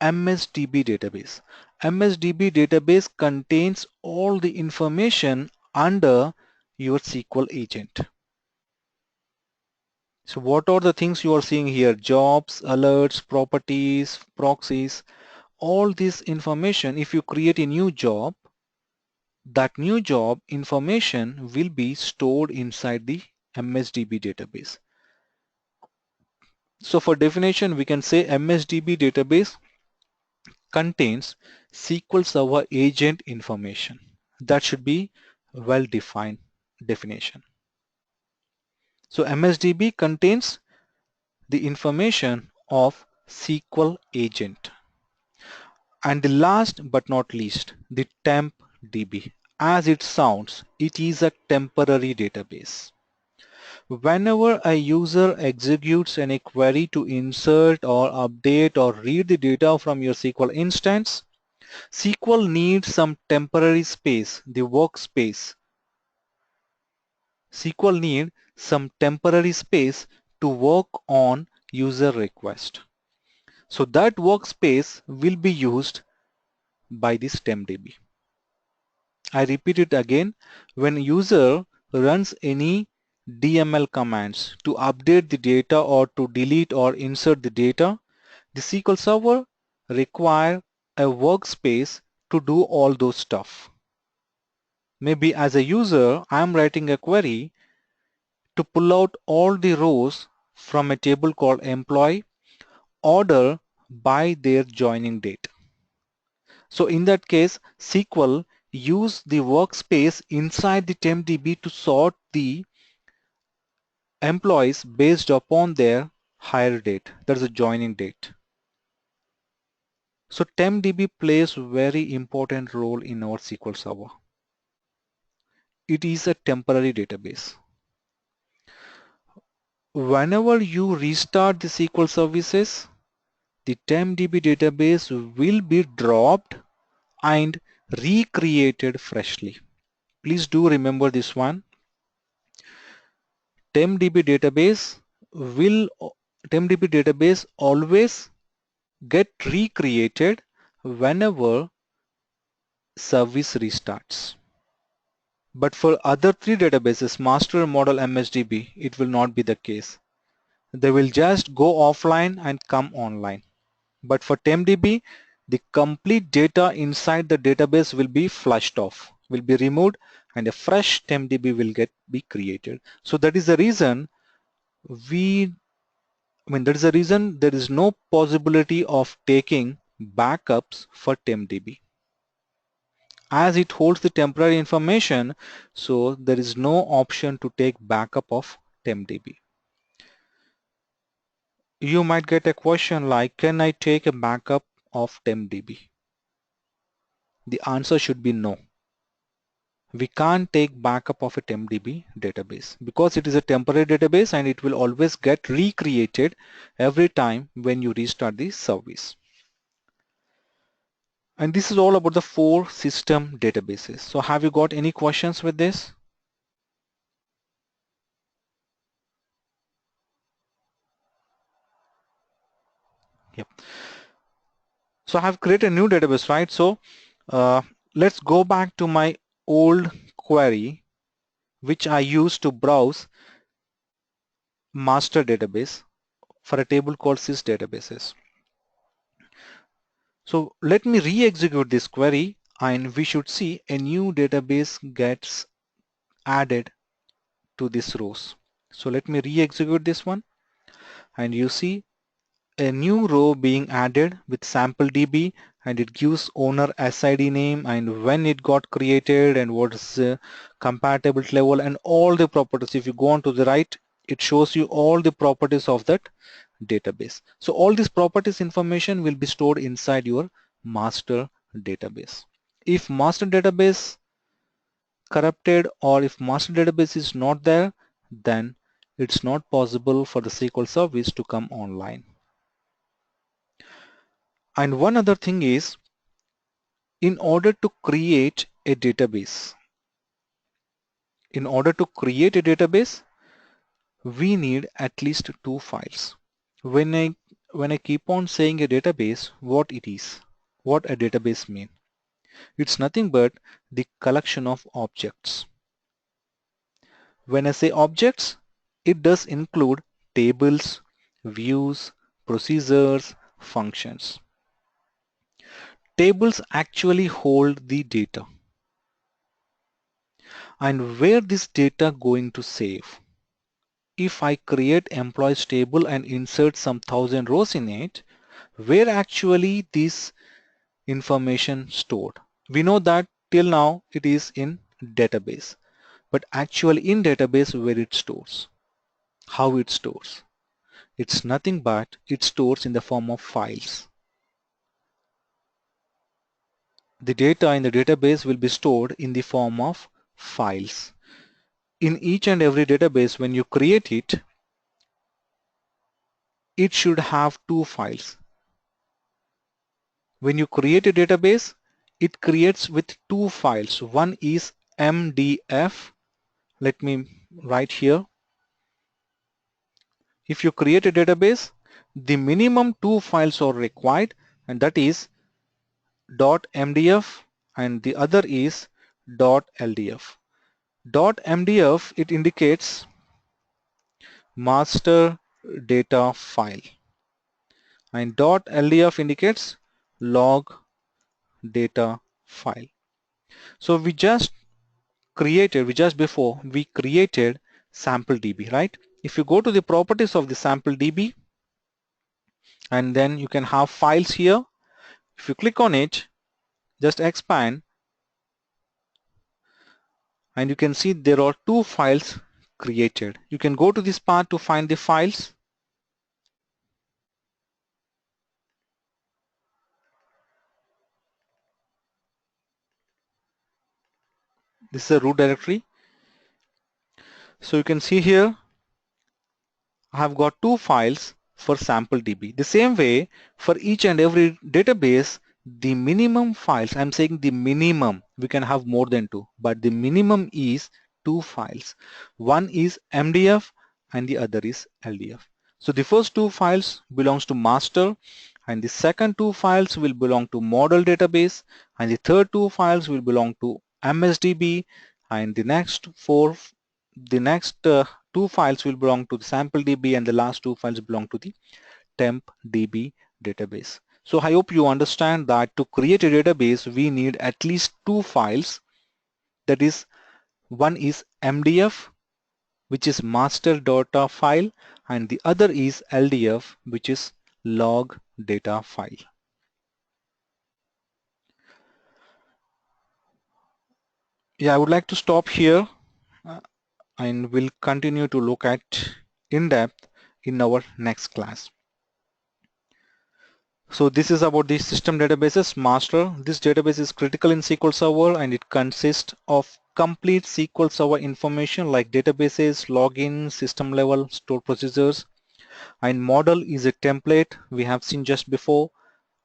[SPEAKER 1] MSDB database. MSDB database contains all the information under your SQL agent. So what are the things you are seeing here? Jobs, alerts, properties, proxies, all this information. If you create a new job, that new job information will be stored inside the MSDB database. So for definition, we can say MSDB database contains SQL Server agent information. That should be well-defined definition. So MSDB contains the information of SQL agent. And the last but not least, the temp DB. as it sounds, it is a temporary database. Whenever a user executes any query to insert or update or read the data from your SQL instance, SQL needs some temporary space, the workspace. SQL needs some temporary space to work on user request. So that workspace will be used by this TempDB. I repeat it again, when user runs any DML commands to update the data or to delete or insert the data, the SQL Server requires a workspace to do all those stuff. Maybe as a user, I'm writing a query to pull out all the rows from a table called employee order by their joining date. So in that case, SQL use the workspace inside the TempDB to sort the employees based upon their hire date, that is a joining date. So TempDB plays a very important role in our SQL Server. It is a temporary database. Whenever you restart the SQL services, the TempDB database will be dropped and recreated freshly. Please do remember this one. TempDB database always get recreated whenever service restarts. But for other three databases, master, model, MSDB, it will not be the case. They will just go offline and come online. But for TempDB, the complete data inside the database will be flushed off, will be removed, and a fresh TempDB will be created. So that is the reason there is no possibility of taking backups for TempDB. As it holds the temporary information, so there is no option to take backup of TempDB. You might get a question like, can I take a backup of TempDB? The answer should be no. We can't take backup of a TempDB database because it is a temporary database and it will always get recreated every time when you restart the service. And this is all about the 4 system databases. So have you got any questions with this? Yep. So I have created a new database, right? So let's go back to my old query which I used to browse master database for a table called sys databases. So let me re-execute this query and we should see a new database gets added to this rows. So let me re-execute this one and you see a new row being added with sample DB and it gives owner SID name and when it got created and what is compatibility level and all the properties. If you go on to the right, it shows you all the properties of that database. So all these properties information will be stored inside your master database. If master database corrupted or if master database is not there, then it's not possible for the SQL service to come online. And one other thing is, in order to create a database, we need at least 2 files. When I keep on saying a database, what it is, what a database means, it's nothing but the collection of objects. When I say objects, it does include tables, views, procedures, functions. Tables actually hold the data. And where this data going to save? If I create employees table and insert some 1000 rows in it, where actually this information stored? We know that till now it is in database, but actually in database where it stores, how it stores? It's nothing but it stores in the form of files. the data in the database will be stored in the form of files. In each and every database, when you create it, it should have two files. When you create a database, it creates with two files. One is MDF. Let me write here. If you create a database, the minimum two files are required, and that is .mdf and the other is .ldf. .mdf, it indicates master data file, and .ldf indicates log data file. So we just before we created sample DB, right? If you go to the properties of the sample DB, and then you can have files here. If you click on it, just expand, and you can see there are two files created. You can go to this part to find the files. This is a root directory. So you can see here I have got two files for sample DB. The same way for each and every database, the minimum files, I'm saying the minimum, we can have more than two, but the minimum is two files. One is MDF and the other is LDF. So the first two files belongs to master, and the second two files will belong to model database, and the third two files will belong to MSDB, and the next two files will belong to the sample DB, and the last two files belong to the temp DB database. So I hope you understand that to create a database we need at least two files. That is, one is MDF, which is master data file, and the other is LDF, which is log data file. Yeah, I would like to stop here and we'll continue to look at in depth in our next class. So this is about the system databases master. This database is critical in SQL Server, and it consists of complete SQL Server information like databases, login, system level, stored procedures, and model is a template we have seen just before.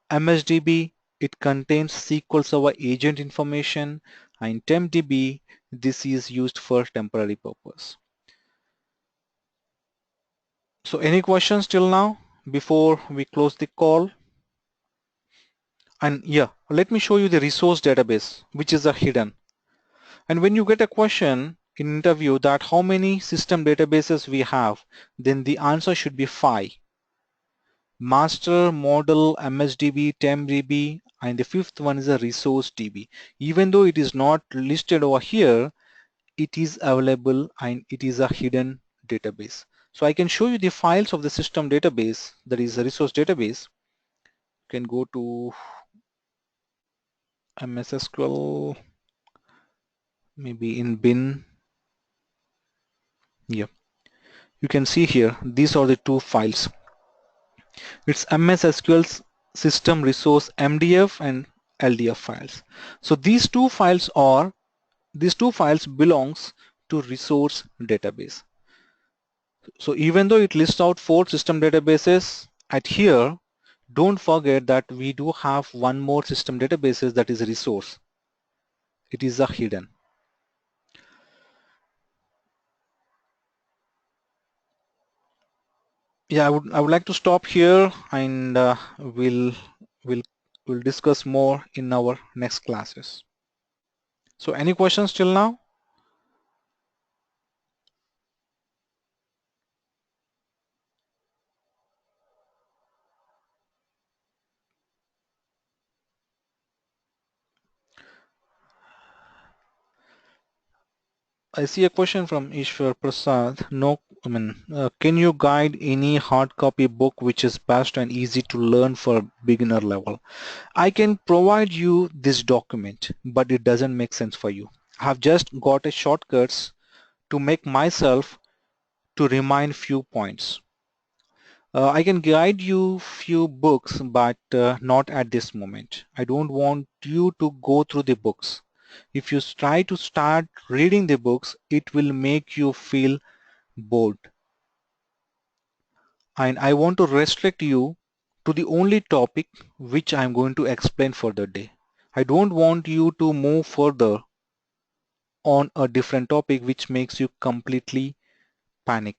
[SPEAKER 1] MSDB, it contains SQL Server agent information, and TempDB, this is used for temporary purpose. So any questions till now before we close the call? And yeah, let me show you the resource database, which is a hidden. And when you get a question in interview that how many system databases we have, then the answer should be 5. Master, model, MSDB, TempDB, and the fifth one is a resource DB. Even though it is not listed over here, it is available and it is a hidden database. So I can show you the files of the system database, that is a resource database. You can go to MS SQL, maybe in bin. Yeah, you can see here these are the two files. It's MS SQL's system resource MDF and LDF files. So these two files belongs to resource database. So even though it lists out 4 system databases at here, don't forget that we do have one more system databases, that is resource. It is a hidden. Yeah, I would like to stop here, and we'll discuss more in our next classes. So any questions till now? I see a question from Ishwar Prasad. No, can you guide any hard copy book which is best and easy to learn for beginner level? I can provide you this document, but it doesn't make sense for you. I have just got a shortcuts to make myself to remind few points. I can guide you few books, but not at this moment. I don't want you to go through the books. If you try to start reading the books, it will make you feel bored. And I want to restrict you to the only topic which I'm going to explain for the day. I don't want you to move further on a different topic which makes you completely panic.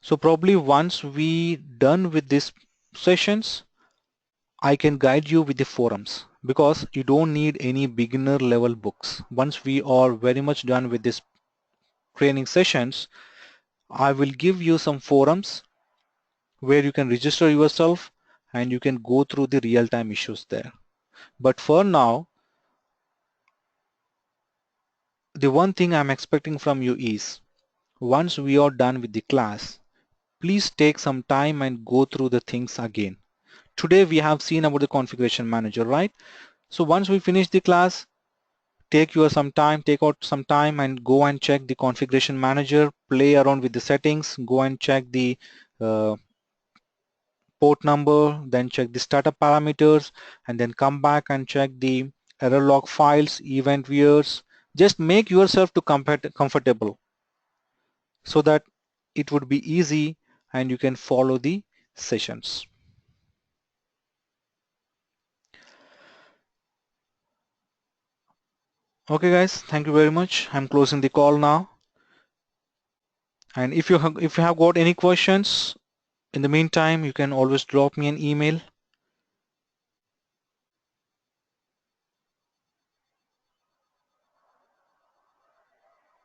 [SPEAKER 1] So probably once we done with these sessions, I can guide you with the forums because you don't need any beginner level books. Once we are very much done with this training sessions, I will give you some forums where you can register yourself and you can go through the real-time issues there. But for now, the one thing I'm expecting from you is once we are done with the class, please take some time and go through the things again. Today we have seen about the configuration manager, right? So once we finish the class, take out some time and go and check the configuration manager, play around with the settings, go and check the port number, then check the startup parameters, and then come back and check the error log files, event viewers. Just make yourself to comfortable so that it would be easy and you can follow the sessions. Okay guys, thank you very much. I'm closing the call now. And if you have got any questions, in the meantime, you can always drop me an email